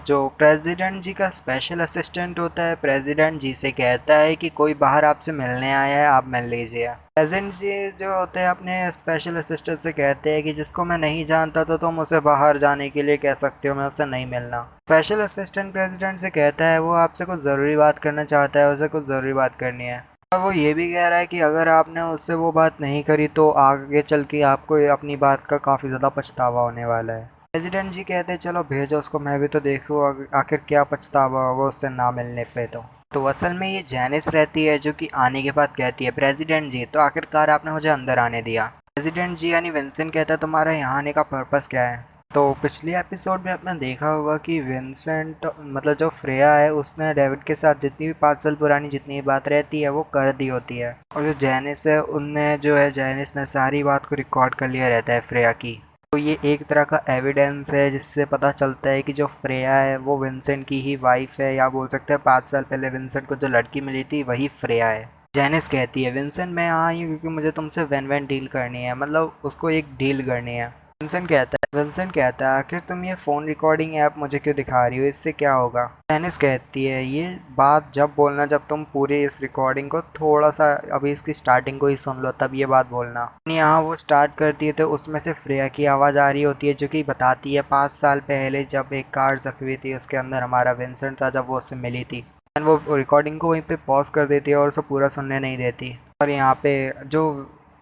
जो प्रेसिडेंट जी का special assistant होता है प्रेसिडेंट जी से कहता है कि कोई बाहर आपसे मिलने आया है, आप मिल लीजिए। प्रेसिडेंट जी जो होते हैं अपने स्पेशल असिस्टेंट से कहते हैं कि जिसको मैं नहीं जानता तो तुम उसे बाहर जाने के लिए कह सकते हो, मैं उससे नहीं मिलना। स्पेशल असिस्टेंट प्रेसिडेंट से कहता है वो आपसे कुछ ज़रूरी बात करना चाहता है, उसे कुछ ज़रूरी बात करनी है। और वो ये भी कह रहा है कि अगर आपने उससे वो बात नहीं करी तो आगे चल के आपको अपनी बात का काफ़ी ज़्यादा पछतावा होने वाला है। प्रेसिडेंट जी कहते हैं चलो भेजो उसको, मैं भी तो देखूँ आखिर क्या पछतावा होगा उससे ना मिलने पे। तो असल में ये जैनिस रहती है जो कि आने के बाद कहती है प्रेसिडेंट जी तो आखिरकार आपने मुझे अंदर आने दिया। प्रेसिडेंट जी यानी विंसेंट कहता है तुम्हारा यहाँ आने का पर्पस क्या है। तो पिछले एपिसोड में आपने देखा होगा कि विंसेंट मतलब जो फ्रेया है उसने डेविड के साथ जितनी भी 5 साल पुरानी जितनी भी बात रहती है वो कर दी होती है, और जो जैनिस है उनने जो है जैनिस ने सारी बात को रिकॉर्ड कर लिया रहता है फ्रेया की। तो ये एक तरह का एविडेंस है जिससे पता चलता है कि जो फ्रेया है वो विंसेंट की ही वाइफ है, या बोल सकते हैं 5 साल पहले विंसेंट को जो लड़की मिली थी वही फ्रेया है। जैनिस कहती है विंसेंट मैं यहाँ आई हूँ क्योंकि मुझे तुमसे वैन वैन डील करनी है, मतलब उसको एक डील करनी है। विंसेंट कहता है आखिर तुम ये फ़ोन रिकॉर्डिंग ऐप मुझे क्यों दिखा रही हो, इससे क्या होगा। जैनिस कहती है ये बात जब बोलना जब तुम पूरी इस रिकॉर्डिंग को थोड़ा सा अभी इसकी स्टार्टिंग को ही सुन लो तब ये बात बोलना। यहाँ वो स्टार्ट करती है तो उसमें से फ्रेया की आवाज़ आ रही होती है जो कि बताती है 5 साल पहले जब एक कार जख्मी थी उसके अंदर हमारा विंसेंट था जब वो उससे मिली थी। एंड वो रिकॉर्डिंग को वहीं पे पॉज कर देती है और उसे पूरा सुनने नहीं देती। और यहाँ पे जो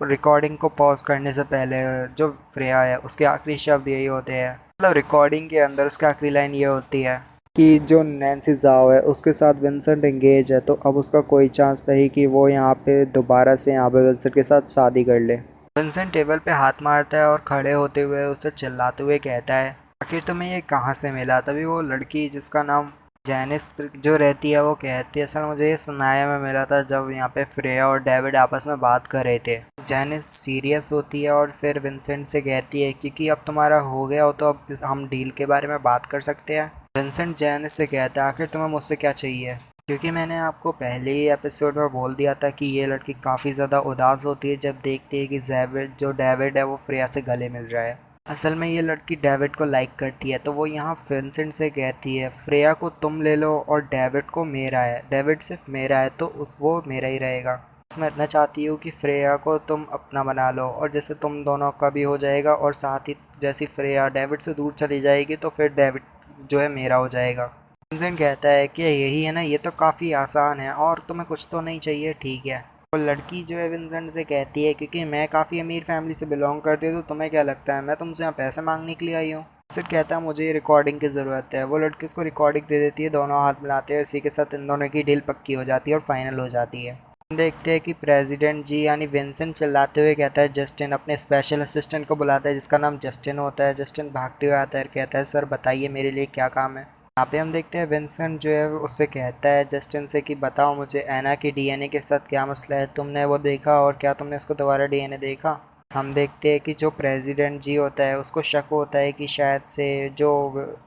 रिकॉर्डिंग को पॉज करने से पहले जो फ्रेया है उसके आखिरी शब्द यही होते हैं, मतलब रिकॉर्डिंग के अंदर उसकी आखिरी लाइन ये होती है कि जो नैन्सी जाओ है उसके साथ विंसेंट एंगेज है तो अब उसका कोई चांस नहीं कि वो यहाँ पे दोबारा से यहाँ पे विंसेंट के साथ शादी कर ले। विंसेंट टेबल पे हाथ मारता है और खड़े होते हुए उसे चिल्लाते हुए कहता है आखिर तुम्हें ये कहाँ से मिला। तभी वो लड़की जिसका नाम जैनिस जो रहती है वो कहती है असल मुझे ये सुनाया में मिला था जब यहाँ पे फ्रेया और डेविड आपस में बात कर रहे थे। जैनिस सीरियस होती है और फिर विंसेंट से कहती है क्योंकि अब तुम्हारा हो गया हो तो अब हम डील के बारे में बात कर सकते हैं। विंसेंट जैनिस से कहता है आखिर तुम्हें मुझसे क्या चाहिए, क्योंकि मैंने आपको पहले ही एपिसोड में बोल दिया था कि ये लड़की काफ़ी ज़्यादा उदास होती है जब देखती है कि डेविड है वो फ्रेया से गले मिल रहा है। असल में ये लड़की डेविड को लाइक करती है तो वो यहाँ विंसेंट से कहती है फ्रेया को तुम ले लो और डेविड को मेरा है, डेविड सिर्फ मेरा है तो उस वो मेरा ही रहेगा। बस मैं इतना चाहती हूँ कि फ्रेया को तुम अपना बना लो और जैसे तुम दोनों का भी हो जाएगा, और साथ ही जैसी फ्रेया डेविड से दूर चली जाएगी तो फिर डेविड जो है मेरा हो जाएगा। विंसेंट कहता है कि यही है ना, ये तो काफ़ी आसान है और तुम्हें कुछ तो नहीं चाहिए, ठीक है। तो लड़की जो है विंसेंट से कहती है क्योंकि मैं काफ़ी अमीर फैमिली से बिलोंग करती हूँ तो तुम्हें क्या लगता है मैं तुमसे यहाँ पैसे मांगने के लिए आई हूँ। विंसेंट कहता है मुझे ये रिकॉर्डिंग की ज़रूरत है। वो लड़की उसको रिकॉर्डिंग दे देती है, दोनों हाथ मिलाते हैं, इसी के साथ इन दोनों की डील पक्की हो जाती है और फाइनल हो जाती है। हम देखते हैं कि प्रेसिडेंट जी यानी विंसेंट चिल्लाते हुए कहता है जस्टिन, अपने स्पेशल असिस्टेंट को बुलाता है जिसका नाम जस्टिन होता है। जस्टिन भागते हुए आता है और कहता है सर बताइए मेरे लिए क्या काम है। यहाँ पे हम देखते हैं विंसेंट जो है उससे कहता है जस्टिन से कि बताओ मुझे एना के डीएनए के साथ क्या मसला है, तुमने वो देखा और क्या तुमने उसको दोबारा डीएनए देखा। हम देखते हैं कि जो प्रेसिडेंट जी होता है उसको शक होता है कि शायद से जो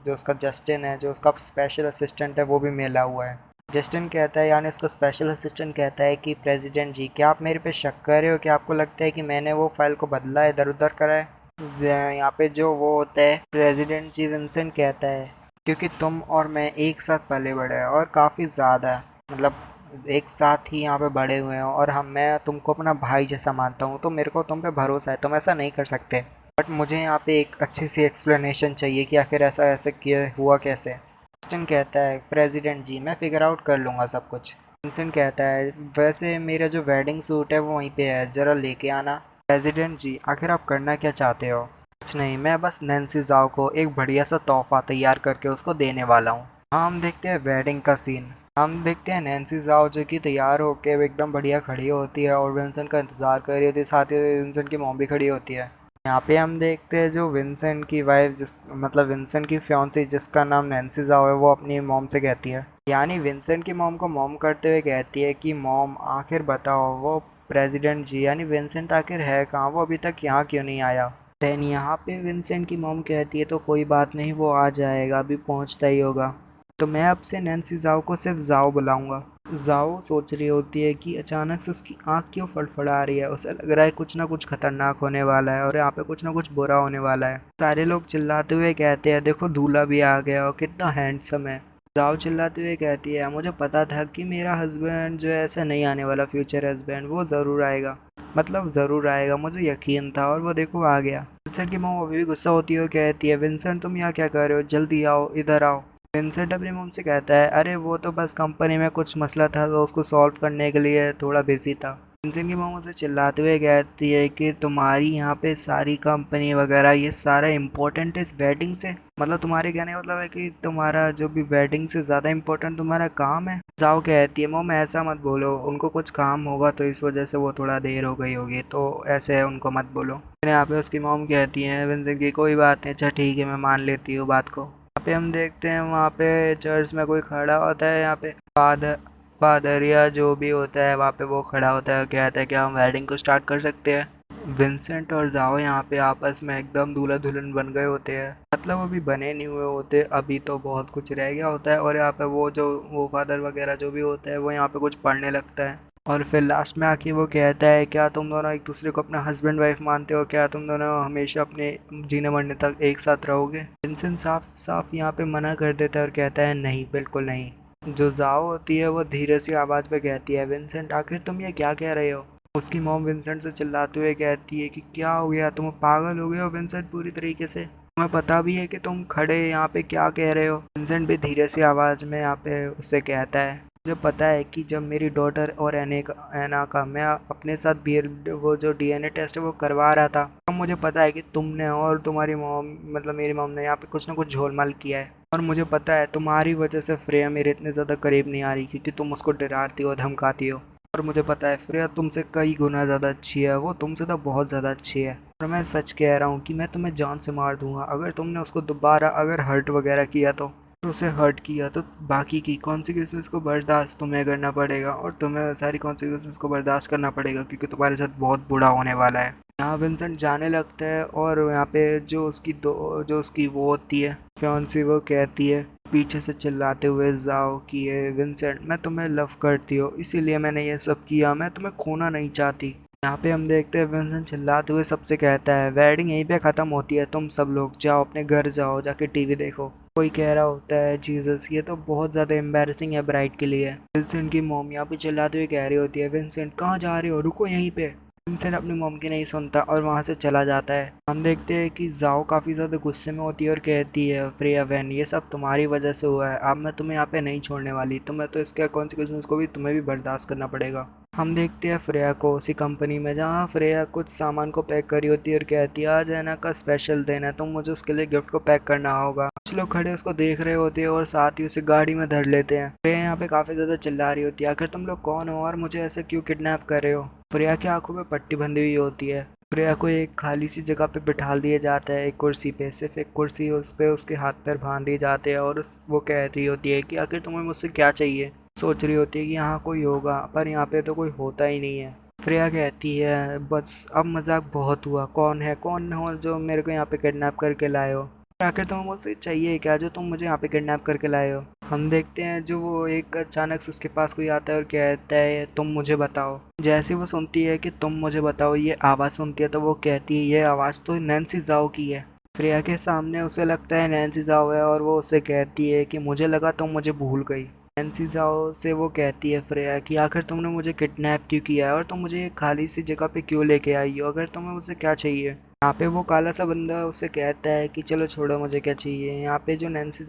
जो उसका जस्टिन है जो उसका स्पेशल असिस्टेंट है वो भी मिला हुआ है। जस्टिन कहता है यानी उसका स्पेशल असिस्टेंट कहता है कि प्रेसिडेंट जी क्या आप मेरे पे शक कर रहे हो, कि आपको लगता है कि मैंने वो फाइल को बदला इधर उधर करा है। यहाँ पे जो वो होता है प्रेसिडेंट जी विंसेंट कहता है क्योंकि तुम और मैं एक साथ पले बड़े हैं और काफ़ी ज़्यादा मतलब एक साथ ही यहाँ पे बड़े हुए हैं, और मैं तुमको अपना भाई जैसा मानता हूँ तो मेरे को तुम पे भरोसा है, तुम ऐसा नहीं कर सकते। बट मुझे यहाँ पे एक अच्छी सी एक्सप्लेनेशन चाहिए कि आखिर ऐसा ऐसे किया हुआ कैसे। विंस्टन कहता है प्रेसिडेंट जी मैं फिगर आउट कर लूँगा सब कुछ। विंस्टन कहता है वैसे मेरा जो वेडिंग सूट है वो वहीं पे है, ज़रा लेके आना। प्रेसिडेंट जी आखिर आप करना क्या चाहते हो। कुछ नहीं, मैं बस नैन्सी जाओ को एक बढ़िया सा तोहफा तैयार करके उसको देने वाला हूँ। हाँ हम देखते हैं वेडिंग का सीन। हम देखते हैं नैन्सी जाओ जो कि तैयार होकर एकदम बढ़िया खड़ी होती है और विंसेंट का इंतज़ार कर रही होती है, साथ ही विंसेंट की मॉम भी खड़ी होती है। यहाँ पे हम देखते हैं जो विंसेंट की वाइफ जिस मतलब विंसेंट की फियांसी जिसका नाम नैन्सी जाओ है वो अपनी मॉम से कहती है, यानी विंसेंट की मॉम को मॉम करते हुए कहती है कि मॉम आखिर बताओ वो प्रेसिडेंट जी यानी विंसेंट आखिर है कहाँ, वो अभी तक यहाँ क्यों नहीं आया। देन यहाँ पे विंसेंट की मॉम कहती है तो कोई बात नहीं वो आ जाएगा, अभी पहुँचता ही होगा। तो मैं अब से नैन्सी जाओ को सिर्फ जाओ बुलाऊंगा। जाओ सोच रही होती है कि अचानक से उसकी आंख क्यों फड़फड़ा रही है। उसे लग रहा है कुछ ना कुछ खतरनाक होने वाला है और यहाँ पे कुछ ना कुछ बुरा होने वाला है। सारे लोग चिल्लाते हुए कहते हैं देखो दूल्हा भी आ गया और कितना हैंडसम है। जाओ चिल्लाते हुए कहती है मुझे पता था कि मेरा हस्बैंड जो है ऐसा नहीं आने वाला, फ्यूचर हस्बैंड वो ज़रूर आएगा, मतलब ज़रूर आएगा, मुझे यकीन था और वो देखो आ गया। विंसेंट की मॉम अभी भी गुस्सा होती है और कहती है विंसेंट तुम यहाँ क्या कर रहे हो, जल्दी आओ, इधर आओ। विंसेंट अपनी मॉम से कहता है अरे वो तो बस कंपनी में कुछ मसला था तो उसको सॉल्व करने के लिए थोड़ा बिजी था। विंसेंट की मॉम उसे चिल्लाते हुए कहती है कि तुम्हारी यहाँ पे सारी कंपनी वगैरह ये सारा इम्पोर्टेंट है इस वेडिंग से, मतलब तुम्हारे कहने का मतलब है कि तुम्हारा जो भी वेडिंग से ज़्यादा इम्पोर्टेंट तुम्हारा काम है। जाओ कहती है मॉम ऐसा मत बोलो, उनको कुछ काम होगा तो इस वजह से वो थोड़ा देर हो गई होगी, तो ऐसे है उनको मत बोलो। फिर यहाँ पे उसकी मॉम कहती है विंसेंट की कोई बात नहीं, अच्छा ठीक है मैं मान लेती हूँ बात को। यहाँ पे हम देखते हैं वहाँ पे चर्च में कोई खड़ा होता है, यहाँ पे फादर फादर या जो भी होता है वहाँ पे वो खड़ा होता है, कहता है कि हम वेडिंग को स्टार्ट कर सकते हैं। विंसेंट और जाओ यहाँ पे आपस में एकदम दूल्हा दुल्हन बन गए होते हैं, मतलब अभी बने नहीं हुए होते, अभी तो बहुत कुछ रह गया होता है। और यहाँ पे वो फादर वगैरह जो भी होता है वो यहाँ पे कुछ पढ़ने लगता है और फिर लास्ट में आके वो कहता है क्या तुम दोनों एक दूसरे को अपना हस्बैंड वाइफ मानते हो, क्या तुम दोनों हमेशा अपने जीने मरने तक एक साथ रहोगे। विंसेंट साफ साफ यहाँ पे मना कर देता है और कहता है नहीं बिल्कुल नहीं। जो जाओ होती है वो धीरे सी आवाज़ में कहती है विंसेंट आखिर तुम ये क्या कह रहे हो। उसकी मॉम विंसेंट से चिल्लाते हुए कहती है कि क्या हो गया, तुम पागल हो गए हो विंसेंट पूरी तरीके से, तुम्हें पता भी है कि तुम खड़े यहाँ पे क्या कह रहे हो। विंसेंट भी धीरे सी आवाज़ में यहाँ पे उससे कहता है मुझे पता है कि जब मेरी डॉटर और एना का मैं अपने साथ भी वो जो डीएनए टेस्ट है वो करवा रहा था, तब मुझे पता है कि तुमने और तुम्हारी मॉम मतलब मेरी मॉम ने यहाँ पे कुछ ना कुछ झोलमाल किया है। और मुझे पता है तुम्हारी वजह से फ्रेया मेरे इतने ज़्यादा करीब नहीं आ रही क्योंकि तुम उसको डराती हो धमकाती हो। और मुझे पता है फ्रेया तुमसे कई गुना ज़्यादा अच्छी है, वो तुमसे तो बहुत ज़्यादा अच्छी है। और मैं सच कह रहा हूँ कि मैं तुम्हें जान से मार दूंगा अगर तुमने उसको दोबारा अगर हर्ट वगैरह किया तो। और उसे हर्ट किया तो बाकी की कॉन्सिक्वेंसेस को बर्दाश्त तुम्हें करना पड़ेगा और तुम्हें सारी कॉन्सिक्वेंसेस को बर्दाश्त करना पड़ेगा क्योंकि तुम्हारे साथ बहुत बुरा होने वाला है। यहाँ विंसेंट जाने लगता है और यहाँ पे जो उसकी वो होती है फियांसी, वो कहती है पीछे से चिल्लाते हुए जाओ कि ये विंसेंट मैं तुम्हें लव करती हूँ इसीलिए मैंने ये सब किया, मैं तुम्हें खोना नहीं चाहती। यहाँ पे हम देखते हैं विंसेंट चिल्लाते हुए सबसे कहता है वेडिंग यहीं पे ख़त्म होती है, तुम सब लोग जाओ अपने घर जाओ जाके टीवी देखो। कोई कह रहा होता है जीसस ये तो बहुत ज़्यादा एम्बैरेसिंग है ब्राइड के लिए। विंसेंट की मॉम यहाँ पे चिल्लाते हुए कह रही होती है विंसेंट कहाँ जा रहे हो, रुको यहीं पे। विंसेंट अपनी मॉम की नहीं सुनता और वहाँ से चला जाता है। हम देखते हैं कि जाओ काफ़ी ज़्यादा गुस्से में होती है और कहती है फ्रेया वैन ये सब तुम्हारी वजह से हुआ है, अब मैं तुम्हें यहाँ पे नहीं छोड़ने वाली, तुम्हें तो इसके कॉन्सिक्वेंस को भी तुम्हें भी बर्दाश्त करना पड़ेगा। हम देखते हैं फ्रेया को उसी कंपनी में जहाँ फ्रेया कुछ सामान को पैक करी होती है और कहती है आज एना का स्पेशल दिन है तो मुझे उसके लिए गिफ्ट को पैक करना होगा। कुछ लोग खड़े उसको देख रहे होते हैं और साथ ही उसे गाड़ी में धर लेते हैं। फ्रेया यहाँ पे काफ़ी ज़्यादा चिल्ला रही होती है आखिर तुम लोग कौन हो और मुझे ऐसे क्यों किडनैप कर रहे हो। फ्रेया की आंखों में पट्टी बंधी हुई होती है। फ्रेया को एक खाली सी जगह पे बिठा दिया जाता है, एक कुर्सी पे, सिर्फ एक कुर्सी, उस पे उसके हाथ पैर बांध दिए जाते हैं और वो कह रही होती है कि आखिर तुम्हें मुझसे क्या चाहिए। सोच रही होती है कि यहाँ कोई होगा पर यहाँ पे तो कोई होता ही नहीं है। फ्रेया कहती है बस अब मजाक बहुत हुआ, कौन हो जो मेरे को यहाँ पे किडनैप करके लाए हो, आखिर तुम्हें मुझसे चाहिए क्या जो तुम मुझे यहाँ पे किडनैप करके लाए हो। हम देखते हैं जो वो एक अचानक से उसके पास कोई आता है और कहता है तुम मुझे बताओ। जैसे वो सुनती है कि तुम मुझे बताओ ये आवाज़ सुनती है तो वो कहती है ये आवाज़ तो नैन्सी जाओ की है। फ्रेया के सामने उसे लगता है नैन्सी जाओ है और वो उसे कहती है कि मुझे लगा तुम मुझे भूल गई। नैन्सी जाओ से वो कहती है फ्रेया कि आखिर तुमने मुझे किडनैप क्यों किया है और तुम मुझे एक खाली सी जगह पे क्यों लेके आई हो, अगर तुम्हें मुझसे क्या चाहिए। यहाँ पे वो काला सा बंदा उसे कहता है कि चलो छोड़ो मुझे क्या चाहिए। यहाँ पे जो नैन्सी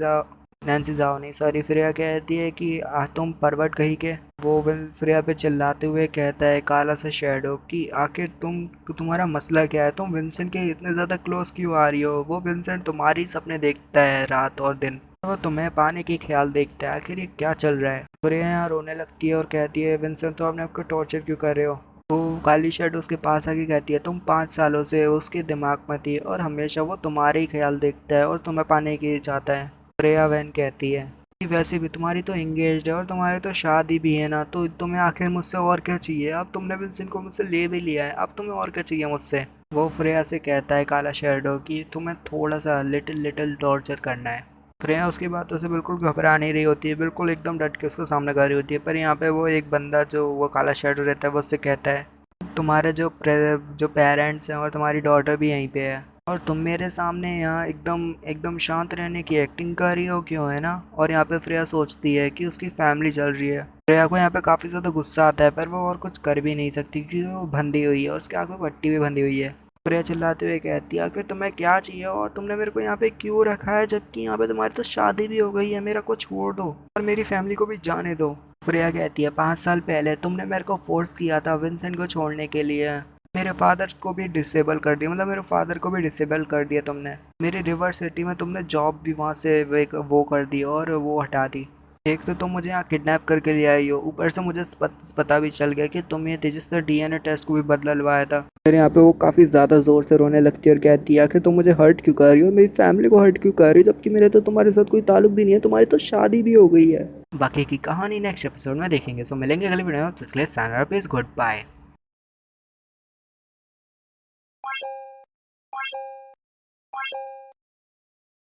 जाओ नहीं सॉरी फ्रेया कहती है कि तुम परवट कहीं के। वो फ्रेया पे चिल्लाते हुए कहता है काला सा शैडो कि आखिर तुम्हारा मसला क्या है, तुम विंसेंट के इतने ज़्यादा क्लोज क्यों आ रही हो, वो विंसेंट तुम्हारी सपने देखता है रात और दिन, वो तुम्हें पाने की ख्याल देखता है, आखिर ये क्या चल रहा है। फ्रेया यहाँ रोने लगती है और कहती है विंसेंट तो आपने आपको टॉर्चर क्यों कर रहे हो। वो काली शर्ट उसके पास आके कहती है तुम 5 सालों से उसके दिमाग में थी और हमेशा वो तुम्हारे ही ख्याल देखता है और तुम्हें पाने की चाहता है। फ्रेया वैन कहती है कि वैसे भी तुम्हारी तो एंगेज्ड है और तुम्हारी तो शादी भी है ना, तो तुम्हें आखिर मुझसे और क्या चाहिए, अब तुमने विंसेंट को मुझसे ले भी लिया है, अब तुम्हें और क्या चाहिए मुझसे। वो फ्रेया से कहता है काला शेडो कि तुम्हें थोड़ा सा लिटिल लिटिल टॉर्चर करना है। फ्रेया उसकी बातों से बिल्कुल घबरा नहीं रही होती है, बिल्कुल एकदम डट के उसका सामना कर रही होती है। पर यहाँ पे वो एक बंदा जो वो काला शर्ट रहता है वो उससे कहता है तुम्हारे जो पेरेंट्स हैं और तुम्हारी डॉटर भी यहीं पे है, और तुम मेरे सामने यहाँ एकदम एकदम शांत रहने की एक्टिंग कर रही हो क्यों, है ना। और यहाँ पे फ्रेया सोचती है कि उसकी फैमिली चल रही है। फ्रेया को यहाँ पे काफ़ी ज़्यादा गुस्सा आता है, पर वो और कुछ कर भी नहीं सकती क्योंकि वो बंधी हुई है और उसके आँख में पट्टी भी बंधी हुई है। फ्रेया चिल्लाते हुए कहती है आखिर तुम्हें क्या चाहिए और तुमने मेरे को यहाँ पे क्यों रखा है, जबकि यहाँ पे तुम्हारी तो शादी भी हो गई है। मेरा को छोड़ दो और मेरी फैमिली को भी जाने दो। फ्रेया कहती है 5 साल पहले तुमने मेरे को फोर्स किया था विंसेंट को छोड़ने के लिए। मेरे फादर्स को भी डिसेबल कर दिया, मतलब मेरे फादर को भी डिसेबल कर दिया तुमने। मेरी रिवर सिटी में तुमने जॉब भी वहाँ से वो कर दी और वो हटा दी। एक तो तुम मुझे यहाँ किडनैप करके ले आई हो, ऊपर से मुझे पता भी चल गया कि तुम ये थे जिसने डीएनए टेस्ट को भी बदलवाया था। फिर यहाँ पे वो काफ़ी ज़्यादा ज़ोर से रोने लगती है और कहती है आखिर तुम मुझे हर्ट क्यों कर रही हो, मेरी फैमिली को हर्ट क्यों कर रही हो, जबकि मेरे तो तुम्हारे साथ कोई ताल्लुक भी नहीं है, तुम्हारी तो शादी भी हो गई है। बाकी की कहानी नेक्स्ट एपिसोड में देखेंगे। सो मिलेंगे अगली वीडियो में, तो इसके लिए साइनर प्लीज गुड बाय।